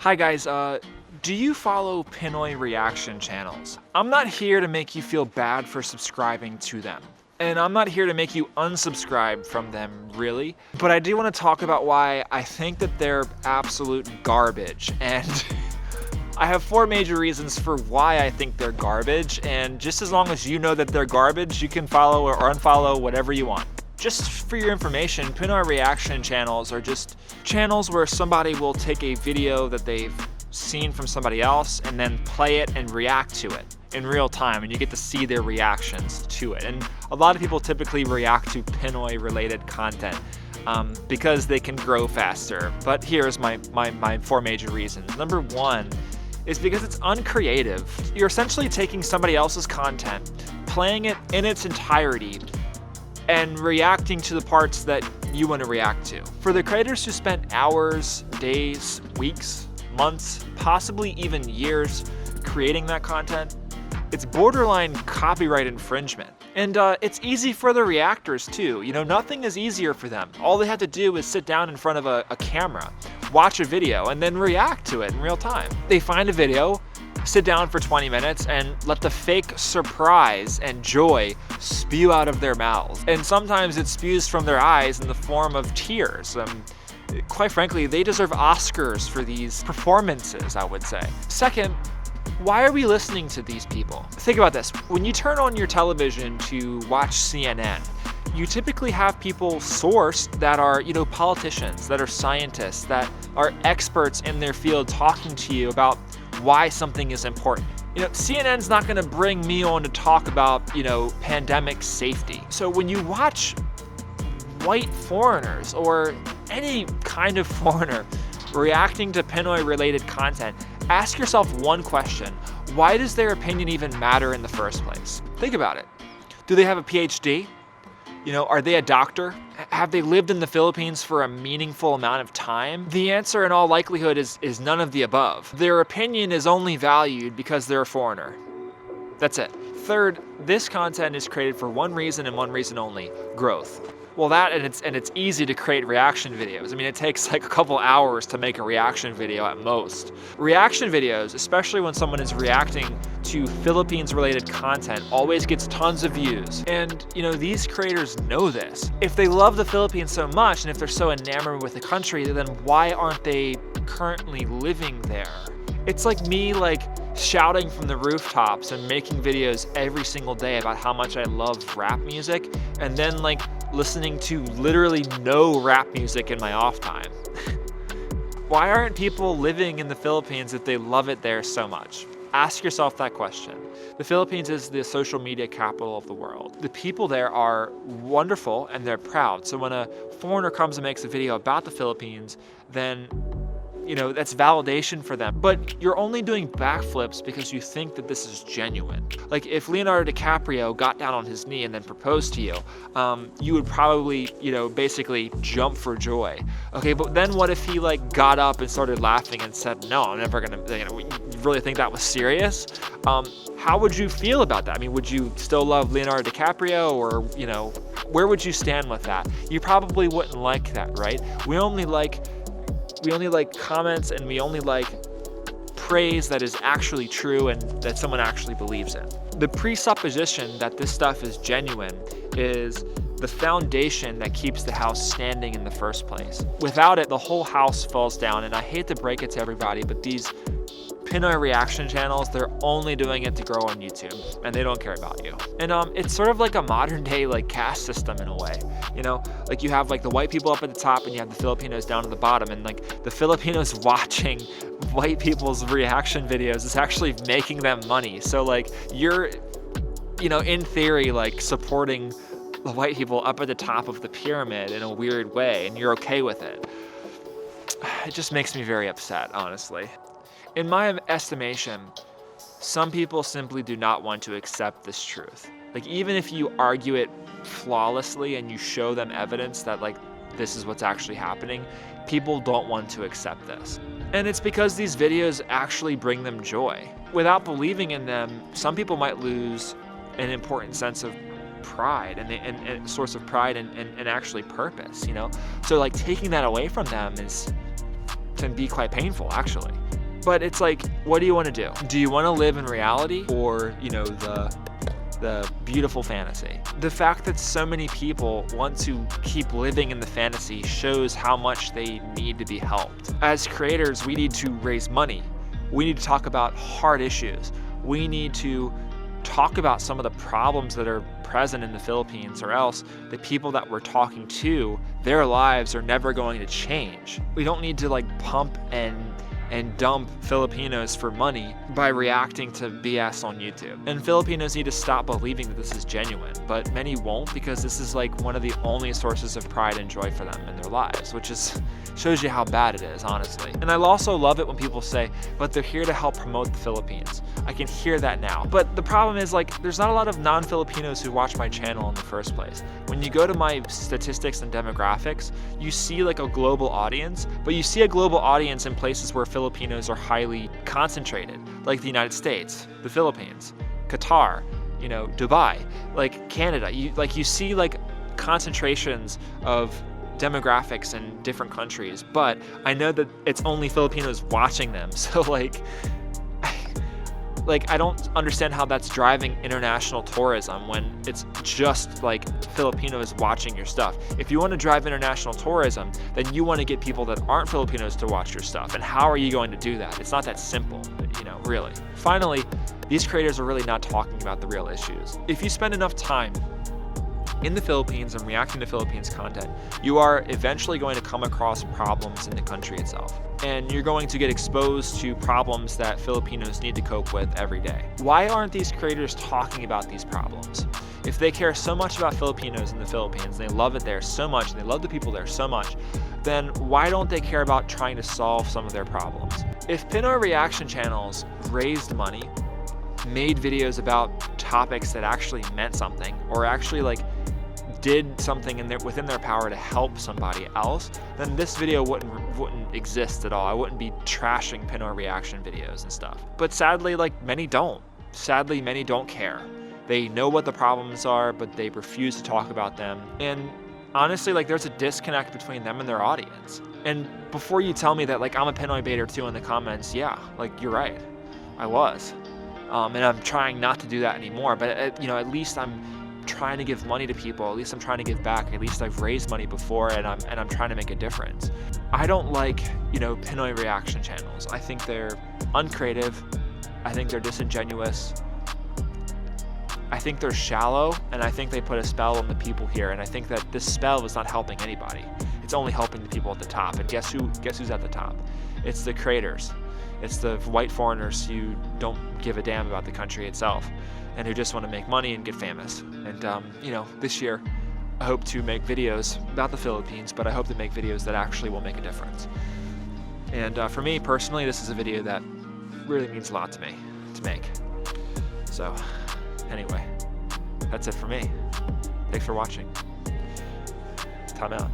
Hi guys, do you follow Pinoy Reaction Channels? I'm not here to make you feel bad for subscribing to them. And I'm not here to make you unsubscribe from them, really. But I do want to talk about why I think that they're absolute garbage. And I have 4 major reasons for why I think they're garbage. And just as long as you know that they're garbage, you can follow or unfollow whatever you want. Just for your information, Pinoy Reaction Channels are just channels where somebody will take a video that they've seen from somebody else and then play it and react to it in real time, and you get to see their reactions to it. And a lot of people typically react to Pinoy related content because they can grow faster. But here's my 4 major reasons. Number 1 is because it's uncreative. You're essentially taking somebody else's content, playing it in its entirety, and reacting to the parts that you want to react to. For the creators who spent hours, days, weeks, months, possibly even years creating that content, it's borderline copyright infringement. And it's easy for the reactors too. You know, nothing is easier for them. All they have to do is sit down in front of a camera, watch a video, and then react to it in real time. They find a video, sit down for 20 minutes, and let the fake surprise and joy spew out of their mouths. And sometimes it spews from their eyes in the form of tears. Quite frankly, they deserve Oscars for these performances, I would say. Second, why are we listening to these people? Think about this. When you turn on your television to watch CNN, you typically have people sourced that are, politicians, that are scientists, that are experts in their field talking to you about why something is important. CNN's not gonna bring me on to talk about, pandemic safety. So when you watch white foreigners or any kind of foreigner reacting to Pinoy related content, ask yourself one question: why does their opinion even matter in the first place? Think about it. Do they have a PhD? Are they a doctor? Have they lived in the Philippines for a meaningful amount of time? The answer in all likelihood is none of the above. Their opinion is only valued because they're a foreigner. That's it. Third, this content is created for one reason and one reason only: growth. Well, that and it's easy to create reaction videos. I mean, it takes like a couple hours to make a reaction video at most. Reaction videos, especially when someone is reacting to Philippines-related content, always gets tons of views. And, these creators know this. If they love the Philippines so much, and if they're so enamored with the country, then why aren't they currently living there? It's like me, shouting from the rooftops and making videos every single day about how much I love rap music, and then, listening to literally no rap music in my off time. Why aren't people living in the Philippines if they love it there so much? Ask yourself that question. The Philippines is the social media capital of the world. The people there are wonderful and they're proud. So when a foreigner comes and makes a video about the Philippines, then that's validation for them. But you're only doing backflips because you think that this is genuine. Like if Leonardo DiCaprio got down on his knee and then proposed to you, you would probably, basically jump for joy. Okay, but then what if he got up and started laughing and said, "No, I'm never gonna, you really think that was serious?" How would you feel about that? I mean, would you still love Leonardo DiCaprio, or, where would you stand with that? You probably wouldn't like that, right? We only like comments, and we only like praise that is actually true and that someone actually believes in. The presupposition that this stuff is genuine is the foundation that keeps the house standing in the first place. Without it, the whole house falls down. And I hate to break it to everybody, but these Pinoy reaction channels, they're only doing it to grow on YouTube, and they don't care about you. And it's sort of like a modern day caste system in a way. You have the white people up at the top and you have the Filipinos down at the bottom, and the Filipinos watching white people's reaction videos is actually making them money. So you're in theory supporting the white people up at the top of the pyramid in a weird way, and you're okay with it. It just makes me very upset, honestly. In my estimation, some people simply do not want to accept this truth. Even if you argue it flawlessly and you show them evidence that this is what's actually happening, people don't want to accept this. And it's because these videos actually bring them joy. Without believing in them, some people might lose an important sense of pride and a source of pride and actually purpose, So taking that away from them can be quite painful, actually. But it's like, what do you want to do? Do you want to live in reality, or, you know, the beautiful fantasy? The fact that so many people want to keep living in the fantasy shows how much they need to be helped. As creators, we need to raise money. We need to talk about hard issues. We need to talk about some of the problems that are present in the Philippines, or else the people that we're talking to, their lives are never going to change. We don't need to like pump and dump Filipinos for money by reacting to BS on YouTube. And Filipinos need to stop believing that this is genuine, but many won't, because this is like one of the only sources of pride and joy for them in their lives, which is shows you how bad it is, honestly. And I also love it when people say, but they're here to help promote the Philippines. I can hear that now. But the problem is, like, there's not a lot of non-Filipinos who watch my channel in the first place. When you go to my statistics and demographics, you see like a global audience, but you see a global audience in places where Filipinos are highly concentrated, like the United States, the Philippines, Qatar, you know, Dubai, like Canada. You see like concentrations of demographics in different countries, but I know that it's only Filipinos watching them. So like I don't understand how that's driving international tourism when it's just like Filipinos watching your stuff. If you want to drive international tourism, then you want to get people that aren't Filipinos to watch your stuff. And how are you going to do that? It's not that simple, you know, really. Finally, these creators are really not talking about the real issues. If you spend enough time in the Philippines and reacting to Philippines content, you are eventually going to come across problems in the country itself. And you're going to get exposed to problems that Filipinos need to cope with every day. Why aren't these creators talking about these problems? If they care so much about Filipinos in the Philippines, they love it there so much, and they love the people there so much, then why don't they care about trying to solve some of their problems? If Pinoy Reaction Channels raised money, made videos about topics that actually meant something, or actually like did something within their power to help somebody else, then this video wouldn't exist at all. I wouldn't be trashing Pinoy reaction videos and stuff. But sadly, like, many don't. Sadly, many don't care. They know what the problems are, but they refuse to talk about them. And honestly, like, there's a disconnect between them and their audience. And before you tell me that, like, I'm a Pinoy baiter too in the comments, yeah, like, you're right. I was. And I'm trying not to do that anymore, but you know, at least I'm trying to give money to people. At least I'm trying to give back. At least I've raised money before, and I'm trying to make a difference. I don't like, you know, Pinoy reaction channels. I think they're uncreative. I think they're disingenuous. I think they're shallow, and I think they put a spell on the people here. And I think that this spell is not helping anybody. It's only helping the people at the top. And guess who's at the top? It's the creators. It's the white foreigners who don't give a damn about the country itself, and who just want to make money and get famous. And you know, this year I hope to make videos about the Philippines, but I hope to make videos that actually will make a difference. And for me personally, this is a video that really means a lot to me to make. So anyway, that's it for me. Thanks for watching. Time out.